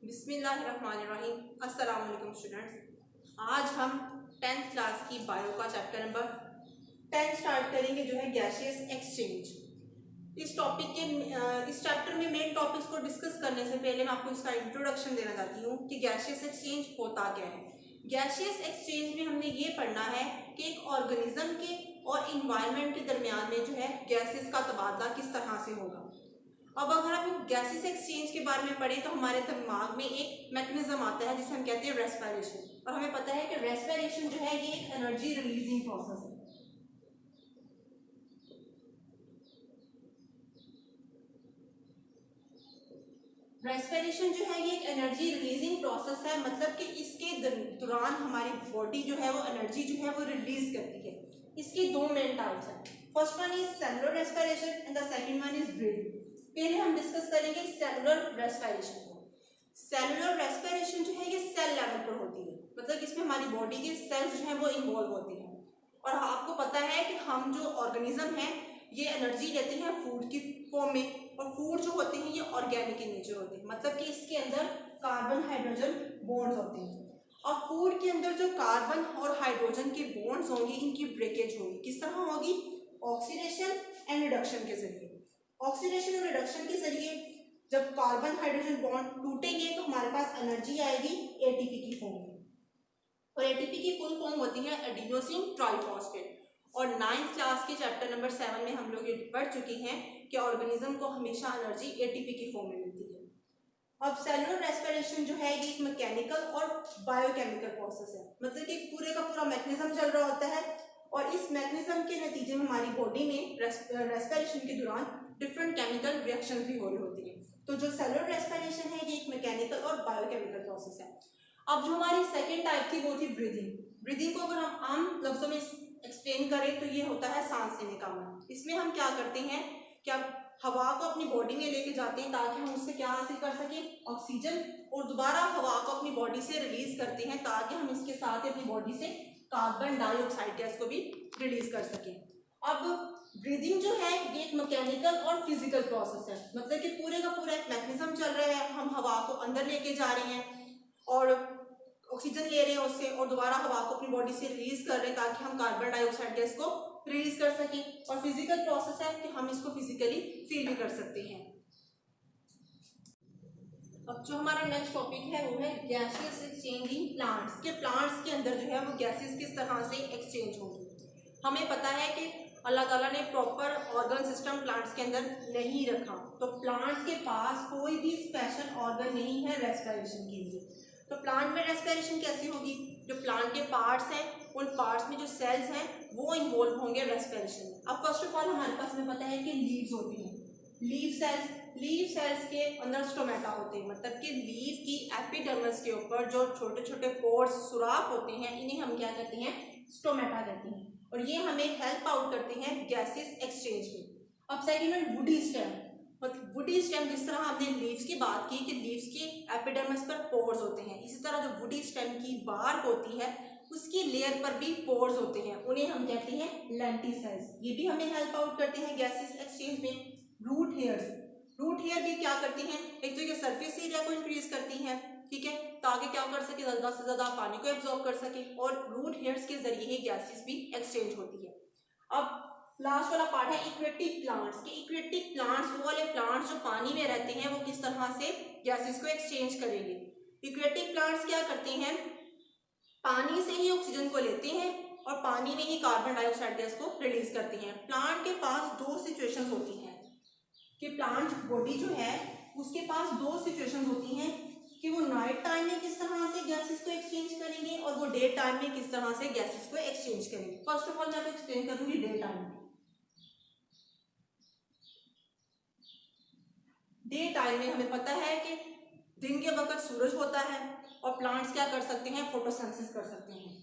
बिस्मिल्लाहिर्रहमानिर्रहीम। अस्सलाम वालेकुम स्टूडेंट्स, आज हम 10th क्लास की बायो का चैप्टर नंबर 10 स्टार्ट करेंगे, जो है गैसियस एक्सचेंज। इस टॉपिक के इस चैप्टर में मेन टॉपिक्स को डिस्कस करने से पहले मैं आपको इसका इंट्रोडक्शन देना चाहती हूँ कि गैसियस एक्सचेंज होता क्या है। गैसियस एक्सचेंज में हमने ये पढ़ना है कि एक ऑर्गेनिज्म के और इन्वायरमेंट के दरमियान में जो है गैसेस का तबादला किस तरह से होगा। अब अगर हम गैसेस एक्सचेंज के बारे में पढ़ें तो हमारे दिमाग में एक मैकेनिज्म आता है जिसे हम कहते हैं रेस्पिरेशन, और हमें पता है कि रेस्पिरेशन जो है ये एक एनर्जी रिलीजिंग प्रोसेस है। रेस्पिरेशन जो है ये एक एनर्जी रिलीजिंग प्रोसेस है, मतलब कि इसके दौरान हमारी बॉडी जो है वो एनर्जी जो है वो रिलीज करती है। इसकी दो मेन टाइप्स हैं। First one is cellular respiration and the second one is breathing. पहले हम डिस्कस करेंगे सेलुलर रेस्पिरेशन को। सेलुलर रेस्पिरेशन जो है ये सेल लेवल पर होती है, मतलब इसमें हमारी बॉडी के सेल्स जो है वो इन्वॉल्व होती हैं। और आपको पता है कि हम जो ऑर्गेनिज्म हैं ये एनर्जी लेते हैं फूड की फॉर्म में, और फूड जो होते हैं ये ऑर्गेनिक इन नेचर होते हैं, मतलब कि इसके अंदर कार्बन हाइड्रोजन बॉन्ड्स होते हैं। और फूड के अंदर जो कार्बन और हाइड्रोजन के बॉन्ड्स होंगे इनकी ब्रेकेज होगी। किस तरह होगी? ऑक्सीडेशन एंड रिडक्शन के जरिए। ऑक्सीडेशन और रिडक्शन के जरिए जब कार्बन हाइड्रोजन बॉन्ड टूटेंगे तो हमारे पास एनर्जी आएगी एटीपी की फॉर्म में, और एटीपी की फुल फॉर्म होती है एडिनोसिन ट्राइफॉस्फेट। और 9th क्लास के चैप्टर नंबर 7 में हम लोग ये पढ़ चुके हैं कि ऑर्गेनिज्म को हमेशा एनर्जी एटीपी की फॉर्म में मिलती है। अब सेलुलर रेस्पिरेशन जो है ये एक मैकेनिकल और बायोकेमिकल प्रोसेस है, मतलब कि पूरे का पूरा मैकेनिज्म चल रहा होता है, और इस मैकेनिज्म के नतीजे में हमारी बॉडी में रेस्पिरेशन के दौरान डिफरेंट केमिकल रिएक्शन भी हो रही होती है। तो जो सेलुलर रेस्पिरेशन है ये एक मैकेनिकल और बायोकेमिकल प्रोसेस है। अब जो हमारी सेकेंड टाइप थी वो थी ब्रीदिंग। ब्रीदिंग को अगर हम आम लफ्जों में एक्सप्लेन करें तो ये होता है सांस लेने का मन। इसमें हम क्या करते हैं कि हम हवा को अपनी बॉडी में लेके जाते हैं ताकि हम उससे क्या हासिल कर सकें? ऑक्सीजन, और दोबारा हवा को अपनी बॉडी से रिलीज करते हैं ताकि हम इसके साथ ही अपनी बॉडी से कार्बन डाइऑक्साइड गैस को भी रिलीज कर सकें। अब ब्रीदिंग जो है ये एक मैकेनिकल और फिजिकल प्रोसेस है, मतलब कि पूरे का पूरा एक मैकेनिज्म चल रहा है। हम हवा को अंदर लेके जा रहे हैं और ऑक्सीजन ले रहे हैं उससे, और दोबारा हवा को अपनी बॉडी से रिलीज कर रहे हैं ताकि हम कार्बन डाइऑक्साइड गैस को रिलीज कर सकें। और फिजिकल प्रोसेस है कि हम इसको फिजिकली फील भी कर सकते हैं। अब जो हमारा नेक्स्ट टॉपिक है वो है गैसियस एक्सचेंज इन प्लांट्स। के प्लांट्स के अंदर जो है वो गैसेस किस तरह से एक्सचेंज होंगी। हमें पता है कि अल्लाह ताला ने प्रॉपर ऑर्गन सिस्टम प्लांट्स के अंदर नहीं रखा, तो प्लांट्स के पास कोई भी स्पेशल ऑर्गन नहीं है रेस्पिरेशन के लिए। तो प्लांट में रेस्पिरेशन कैसी होगी? जो प्लांट के पार्ट्स हैं उन पार्ट्स में जो सेल्स हैं वो इन्वॉल्व होंगे रेस्पिरेशन में। अब फर्स्ट ऑफ ऑल हमारे पास में पता है कि लीव्स होती हैं, लीव सेल्स के अंदर स्टोमेटा होते हैं, मतलब कि लीव की एपिडर्मिस के ऊपर जो छोटे छोटे पोर्स सुराख होते हैं इन्हें हम क्या कहते हैं? स्टोमेटा कहते हैं, और ये हमें हेल्प आउट करते हैं गैसेस एक्सचेंज में। अब सेकंड में वुडी स्टेम, मतलब वुडी स्टेम, जिस तरह हमने लीव्स की बात की कि लीव्स के एपिडर्मिस पर पोर्स होते हैं, इसी तरह जो वुडी स्टेम की बार्क होती है उसकी लेयर पर भी पोर्स होते हैं, उन्हें हम कहते हैं लेंटिसेल्स। ये भी हमें हेल्प आउट करते हैं गैसेस एक्सचेंज में। रूट हेयर भी क्या करती हैं? एक तो ये सरफेस एरिया को इंक्रीज करती हैं, ठीक है, ताकि क्या कर सके? ज़्यादा से ज़्यादा पानी को एब्जॉर्ब कर सके, और रूट हेयर्स के जरिए ही गैसेस भी एक्सचेंज होती है। अब लास्ट वाला पार्ट है इक्वेटिक प्लांट्स। के इक्वेटिक प्लांट्स वो वाले प्लांट्स जो पानी में रहते हैं वो किस तरह से गैसेस को एक्सचेंज करेंगे। इक्वेटिक प्लांट्स क्या करते हैं? पानी से ही ऑक्सीजन को लेते हैं और पानी में ही कार्बन डाइऑक्साइड गैस को रिलीज करते हैं। प्लांट के पास दो सिचुएशंस होती हैं कि प्लांट बॉडी जो है उसके पास दो सिचुएशंस होती हैं कि वो नाइट टाइम में किस तरह से गैसेस को एक्सचेंज करेंगे और वो डे टाइम में किस तरह से गैसेस को एक्सचेंज करेंगे। फर्स्ट ऑफ ऑल मैं आपको एक्सप्लेन करूंगी डे टाइम में। डे टाइम में हमें पता है कि दिन के वक्त सूरज होता है और प्लांट्स क्या कर सकते हैं? फोटोसिंथेसिस कर सकते हैं।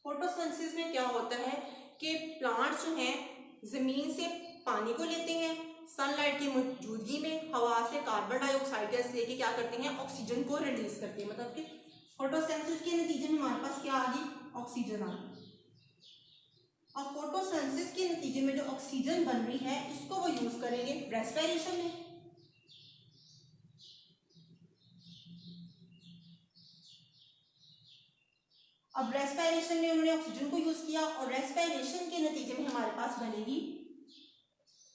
फोटोसिंथेसिस में क्या होता है कि प्लांट्स जो हैं जमीन से पानी को लेते हैं, सनलाइट की मौजूदगी में हवा से कार्बन डाइऑक्साइड गैस लेके क्या करते हैं? ऑक्सीजन को रिलीज करते हैं, मतलब कि फोटोसिंथेसिस के नतीजे में हमारे पास क्या आ गई? ऑक्सीजन आ गई। और फोटोसिंथेसिस के नतीजे में जो ऑक्सीजन बन रही है इसको वो यूज करेंगे रेस्पिरेशन में। अब रेस्पिरेशन में उन्होंने ऑक्सीजन को यूज किया और रेस्पिरेशन के नतीजे में हमारे पास बनेगी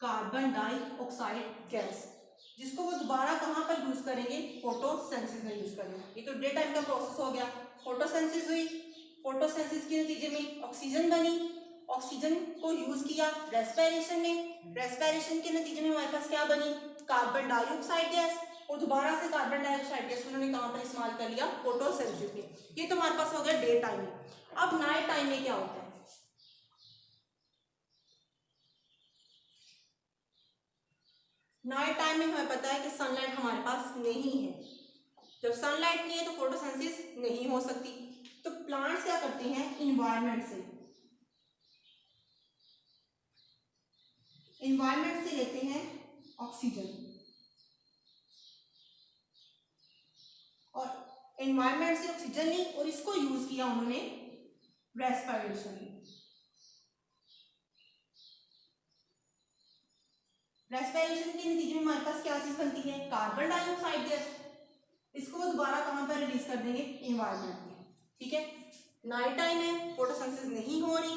कार्बन डाइऑक्साइड गैस, जिसको वो दोबारा कहाँ पर यूज करेंगे, फोटोसिंथेसिस में यूज करेंगे। ये तो डे टाइम का प्रोसेस हो गया। फोटोसिंथेसिस हुई, फोटोसिंथेसिस के नतीजे में ऑक्सीजन बनी, ऑक्सीजन को यूज किया रेस्पिरेशन में, रेस्पिरेशन के नतीजे में हमारे पास क्या बनी, कार्बन डाइऑक्साइड गैस, और दोबारा से कार्बन डाइऑक्साइड गैस उन्होंने कहाँ पर इस्तेमाल कर लिया, फोटोसिंथेसिस में। ये तो हमारे पास हो गया डे टाइम में। अब नाइट टाइम में क्या होता है, नाइट टाइम में हमें पता है कि सनलाइट हमारे पास नहीं है। जब सनलाइट नहीं है तो फोटोसिंथेसिस नहीं हो सकती। तो प्लांट्स क्या करते हैं, इन्वायरमेंट से लेते हैं ऑक्सीजन, और एनवायरमेंट से ऑक्सीजन ली और इसको यूज किया उन्होंने रेस्पिरेशन में। रेस्पिरेशन के नतीजे में हमारे पास क्या चीज बनती है, कार्बन डाइऑक्साइड गैस, इसको वो दोबारा कहां पर रिलीज कर देंगे, एनवायरमेंट में। ठीक है, नाइट टाइम है, फोटोसिंथेसिस नहीं हो रही,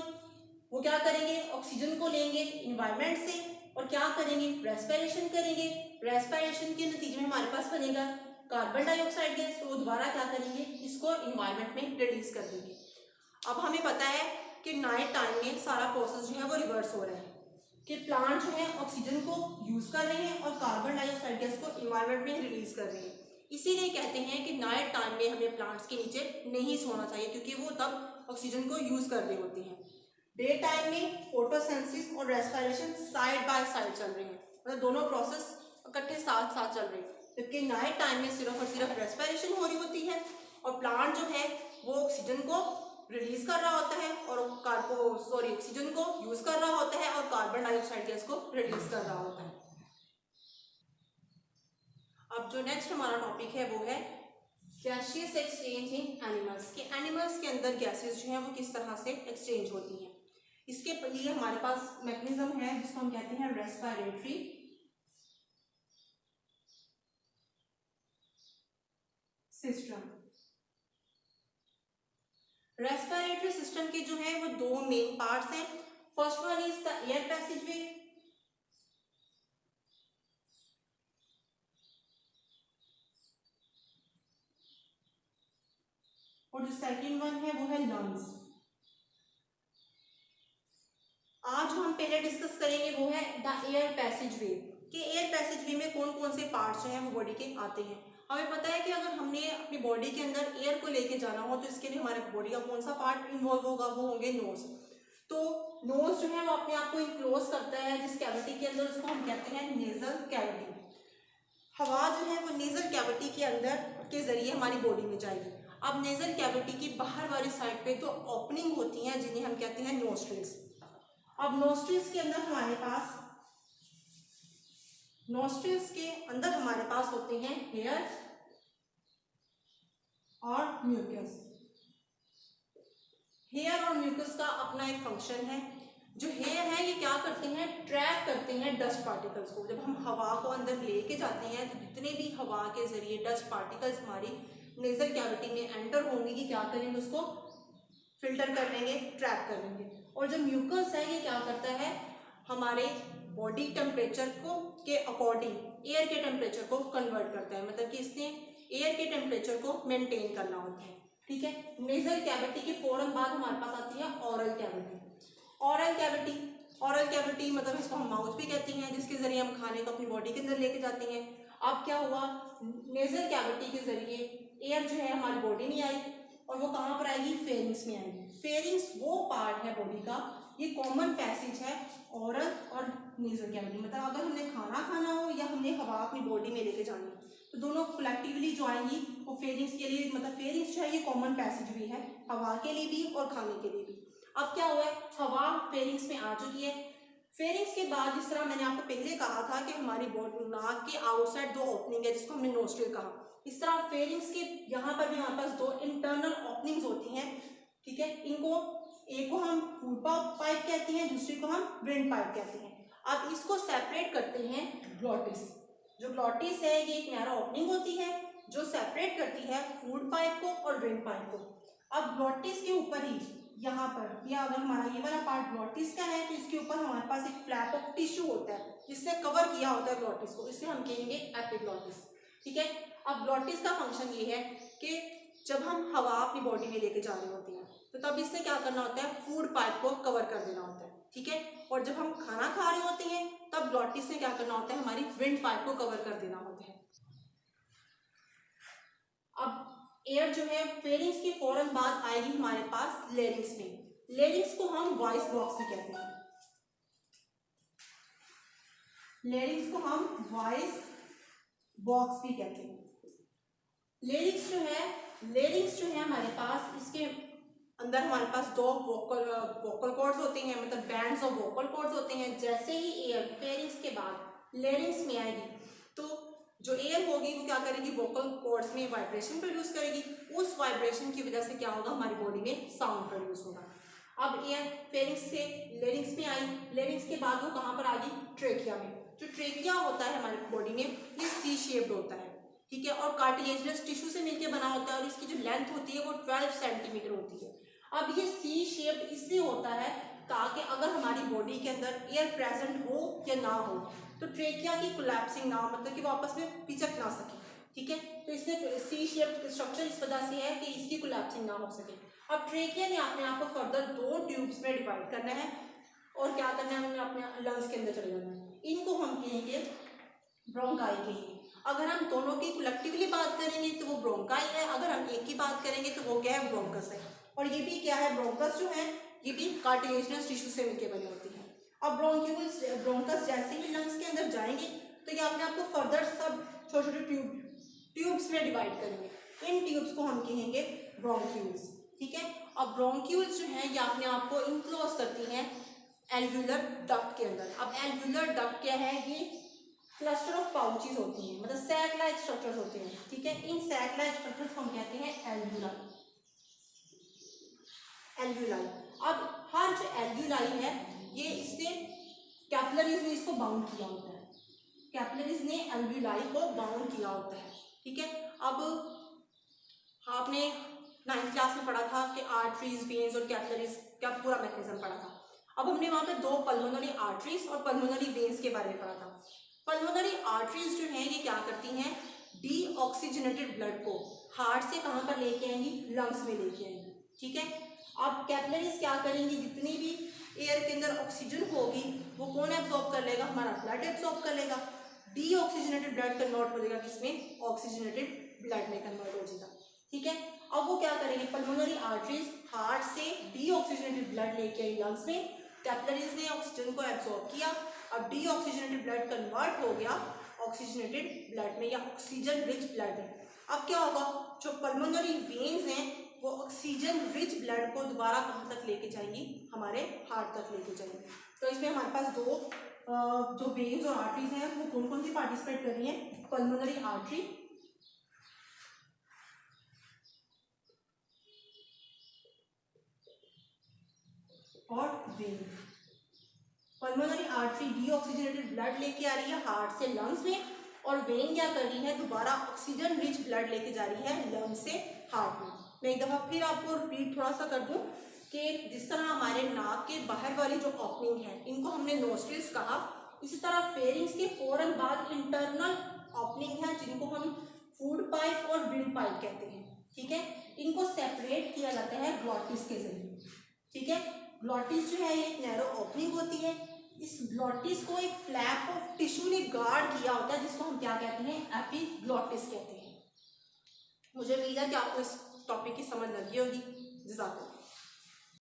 वो क्या करेंगे, ऑक्सीजन को लेंगे एनवायरमेंट से और क्या करेंगे, रेस्पिरेशन करेंगे। रेस्पिरेशन के नतीजे में हमारे पास बनेगा कार्बन डाइऑक्साइड गैस, तो वो दोबारा क्या करेंगे, इसको एनवायरमेंट में रिलीज कर देंगे। अब हमें पता है कि नाइट टाइम में सारा प्रोसेस जो है वो रिवर्स हो रहा है, कि प्लांट जो है ऑक्सीजन को यूज कर रहे हैं और कार्बन डाइऑक्साइड गैस को एनवायरमेंट में रिलीज कर रहे हैं। इसीलिए कहते हैं कि नाइट टाइम में हमें प्लांट्स के नीचे नहीं सोना चाहिए, क्योंकि वो तब ऑक्सीजन को यूज कर रहे होते हैं। डे टाइम में फोटोसिंथेसिस और रेस्पिरेशन साइड बाय साइड चल रहे हैं, मतलब दोनों प्रोसेस इकट्ठे साथ साथ चल रहे हैं। जबकि नाइट टाइम में सिर्फ और सिर्फ रेस्पिरेशन हो रही होती है और प्लांट जो है वो ऑक्सीजन को रिलीज कर रहा होता है और ऑक्सीजन को यूज कर रहा होता है और कार्बन डाइऑक्साइड गैस को रिलीज कर रहा होता है। अब जो नेक्स्ट हमारा टॉपिक है वो है गैसियस एक्सचेंज इन एनिमल्स, के एनिमल्स के अंदर गैसेस जो है वो किस तरह से एक्सचेंज होती हैं। इसके लिए हमारे पास मैकेनिज्म है जिसको हम कहते हैं रेस्पिरेटरी सिस्टम। रेस्पिरेटरी सिस्टम के जो है वो दो मेन पार्ट्स हैं। First one is the air passageway, और जो सेकंड वन है वो है लंग्स। आज जो हम पहले डिस्कस करेंगे वो है द एयर पैसेजवे, कि एयर पैसेजवे में कौन कौन से पार्ट्स जो हैं वो बॉडी के आते हैं। हमें पता है कि अगर हमने अपनी बॉडी के अंदर एयर को लेके जाना हो तो इसके लिए हमारे बॉडी का कौन सा पार्ट इन्वॉल्व होगा, वो होंगे नोज। तो नोज जो है वो अपने आप को इनक्लोज करता है जिस कैविटी के अंदर, उसको हम कहते हैं नेजल कैविटी। हवा जो है वो नेजल कैविटी के अंदर के जरिए हमारी बॉडी में जाएगी। अब नेजल कैविटी की बाहर वाली साइड पे तो ओपनिंग होती है जिन्हें हम कहते हैं नोस्ट्रिल्स। अब नोस्ट्रिल्स के अंदर हमारे पास, नोस्ट्रिल्स के अंदर हमारे पास होते हैं हेयर और म्यूकस। हेयर और म्यूकस का अपना एक फंक्शन है। जो हेयर है ये क्या करते हैं, ट्रैप करते हैं डस्ट पार्टिकल्स को। जब हम हवा को अंदर लेके जाते हैं तो जितने भी हवा के जरिए डस्ट पार्टिकल्स हमारी नेजल कैविटी में एंटर होंगे ये क्या करेंगे, उसको फिल्टर कर लेंगे, ट्रैप कर लेंगे। और जो म्यूकस है ये क्या करता है, हमारे बॉडी टेम्परेचर को के अकॉर्डिंग एयर के टेम्परेचर को कन्वर्ट करता है, मतलब कि इसने एयर के टेम्परेचर को मेंटेन करना होता है। ठीक है, नेजल कैविटी के फौरन बाद हमारे पास आती है oral cavity. Oral cavity, oral cavity मतलब इसको हम माउथ भी कहते हैं, जिसके जरिए हम खाने को अपनी बॉडी के अंदर लेके जाते हैं। अब क्या हुआ, नेजल कैविटी के जरिए एयर जो है हमारी बॉडी में आई और वो कहाँ पर आएगी, फेरिंग्स में आएगी। फेरिंग्स वो पार्ट है बॉडी का, ये कॉमन पैसेज है ऑरल और नेजल कैविटी। मतलब अगर हमने खाना हो या हमने हवा अपनी बॉडी में लेके जानी है तो दोनों कलेक्टिवली जो आएंगी वो फेरिंग्स के लिए, मतलब फेरिंग्स जो है ये कॉमन पैसेज भी है हवा के लिए भी और खाने के लिए भी। अब क्या हुआ है, हवा फेरिंग्स में आ चुकी है। फेरिंग्स के बाद जिस तरह मैंने आपको पहले कहा था कि हमारी बॉडी नाक के आउटसाइड दो ओपनिंग है जिसको हमने नोस्ट्रिल कहा, इस तरह फेरिंग्स के यहाँ पर भी हमारे पास दो इंटरनल ओपनिंग्स होती हैं। ठीक है, इनको एक को हम फूड पाइप कहते हैं, दूसरे को हम विंड पाइप कहते हैं। अब इसको सेपरेट करते हैं ग्लॉटिस। जो ग्लॉटिस है ये एक नैरो ओपनिंग होती है जो सेपरेट करती है फूड पाइप को और विंड पाइप को। अब ग्लॉटिस के ऊपर ही यहाँ पर या अगर हमारा ये वाला पार्ट ग्लॉटिस का है तो इसके ऊपर हमारे पास एक फ्लैप ऑफ टिश्यू होता है जिससे कवर किया होता है ग्लॉटिस को, इससे हम कहेंगे एपिग्लॉटिस। ठीक है। अब ग्लॉटिस का फंक्शन ये है कि जब हम हवा अपनी बॉडी में लेके जा रहे होते हैं तो तब इससे क्या करना होता है, फूड पाइप को कवर कर देना होता है। ठीक है। और जब हम खाना खा रहे होते हैं तब ग्लॉटिस से क्या करना होता है, हमारी विंड पाइप को कवर कर देना होता है। अब एयर जो है फेरिंग्स के फौरन बाद आएगी हमारे पास लेरिंग्स में। लेरिंग्स को हम वॉइस बॉक्स भी कहते हैं। लेरिंग्स को हम वॉइस बॉक्स भी कहते हैं। लेरिंग्स जो है हमारे पास, इसके अंदर हमारे पास दो वोकल कॉर्ड्स होते हैं, मतलब बैंड्स ऑफ वोकल कॉर्ड्स होते हैं। जैसे ही एयर फेरिंग्स के बाद लेरिंग्स में आएगी तो जो एयर होगी वो क्या करेगी, वोकल कॉर्ड्स में वाइब्रेशन प्रोड्यूस करेगी। उस वाइब्रेशन की वजह से क्या होगा, हमारी बॉडी में साउंड प्रोड्यूस होगा। अब एयर फेरिंग्स से लेरिंग्स में आई, लेरिंग्स के बाद वो कहाँ पर आ गई, ट्रेकिया में। जो ट्रेकिया होता है हमारी बॉडी में ये सी शेप्ड होता है। ठीक है। और कार्टिलेजिनस टिश्यू से मिलकर बना होता है और इसकी जो लेंथ होती है वो 12 सेंटीमीटर होती है। अब ये सी शेप इसलिए होता है ताकि अगर हमारी बॉडी के अंदर एयर प्रेजेंट हो या ना हो तो ट्रेकिया की कोलैप्सिंग ना, मतलब कि वो आपस में पिचक ना सके। ठीक है। तो इसलिए सी शेप स्ट्रक्चर इस वजह से है कि इसकी कोलैप्सिंग ना हो सके। अब ट्रेकिया ने अपने आप को फर्दर 2 ट्यूब्स में डिवाइड करना है और क्या करना है, हमें अपने लंग्स के अंदर चले जाना है। इनको हम कहेंगे ब्रोंकाई कहेंगे। अगर हम दोनों की कलेक्टिवली बात करेंगे तो वो ब्रोंकाई है, अगर हम एक की बात करेंगे तो वो क्या है, ब्रोंकस है। और ये भी क्या है, ब्रोंकस जो है ये भी कार्टिलेजिनस टिश्यू से मिलकर बनी होती है। अब ब्रोंकस जैसे ही लंग्स के अंदर जाएंगे तो ये अपने आप को फर्दर सब छोटे छोटे ट्यूब्स में डिवाइड करेंगे। इन ट्यूब्स को हम कहेंगे ब्रोंक्यूल्स। ठीक है। अब ब्रोंक्यूल्स जो है ये अपने आप को इनक्लोज करती हैं एल्व्यूलर डक्ट के अंदर। अब एल्व्यूलर डक्ट क्या है, ये क्लस्टर ऑफ पाउचेस होती हैं, मतलब सैक लाइक स्ट्रक्चर्स होते हैं। ठीक है। इन सैक लाइक स्ट्रक्चर्स को हम कहते हैं एल्व्यूलाई। अब हर जो एल्व्यूलाई है ये इससे कैपिलरीज ने इसको बाउंड किया होता है, कैपिलरीज ने एल्व्यूलाई को बाउंड किया होता है। ठीक है। अब आपने 9th क्लास में पढ़ा था कि आर्टरीज, वेन्स और कैपिलरीज का पूरा मैकेनिज्म पढ़ा था। अब हमने वहाँ पे 2 पल्मोनरी आर्टरीज और पल्मोनरी वेन्स के बारे में पढ़ा था। पल्मोनरी आर्टरीज जो है ये क्या करती हैं, डीऑक्सीजनेटेड ब्लड को हार्ट से कहाँ पर लेके आएंगी, लंग्स में लेके आएंगी। ठीक है। अब कैपिलरीज क्या करेंगी, जितनी भी एयर के अंदर ऑक्सीजन होगी वो कौन एब्जॉर्ब कर लेगा, हमारा ब्लड एब्जॉर्ब कर लेगा। डीऑक्सीजनेटेड ब्लड कन्वर्ट हो जाएगा किसमें, ऑक्सीजनेटेड ब्लड में कन्वर्ट हो जाएगा। ठीक है। अब वो क्या करेंगे, पल्मोनरी आर्टरीज हार्ट से डीऑक्सीजनेटेड ब्लड लेके आई लंग्स में, कैपिलरीज ने ऑक्सीजन को एब्जॉर्ब किया। अब डीऑक्सीजनेटेड ब्लड कन्वर्ट हो गया ऑक्सीजनेटेड ब्लड में या ऑक्सीजन रिच ब्लड में। अब क्या होगा, जो पल्मोनरी वेन्स हैं वो ऑक्सीजन रिच ब्लड को दोबारा कहाँ तक लेके जाएंगी, हमारे हार्ट तक लेके जाएंगी। तो इसमें हमारे पास 2 जो वेन्स और आर्टरीज हैं वो कौन कौन सी पार्टिसिपेट कर रही हैं, पल्मोनरी आर्टरी और when. Pulmonary artery deoxygenated blood लेके आ रही है हार्ट से लंग्स में, और वेन क्या कर रही है, दोबारा ऑक्सीजन रिच ब्लड लेके जा रही है लंग्स से हार्ट में। मैं एक दफ़ा फिर आपको रिपीट थोड़ा सा कर दूं कि जिस तरह हमारे नाक के बाहर वाली जो ओपनिंग है इनको हमने नोस्ट्रिल्स कहा, इसी तरह फेरिंग्स के फौरन बाद इंटरनल ओपनिंग है जिनको हम फूड पाइप और विंड पाइप कहते हैं। ठीक है। इनको सेपरेट किया जाता है ग्लॉटिस के जरिए। ठीक है। ग्लॉटिस जो है एक नैरो ओपनिंग होती है, इस ग्लॉटिस को एक फ्लैप ऑफ टिश्यू ने गार्ड किया होता है जिसको हम क्या कहते हैं, एपिग्लॉटिस कहते हैं। मुझे उम्मीद है कि आपको इस टॉपिक की समझ लगी होगी। जज़ाकल्लाह।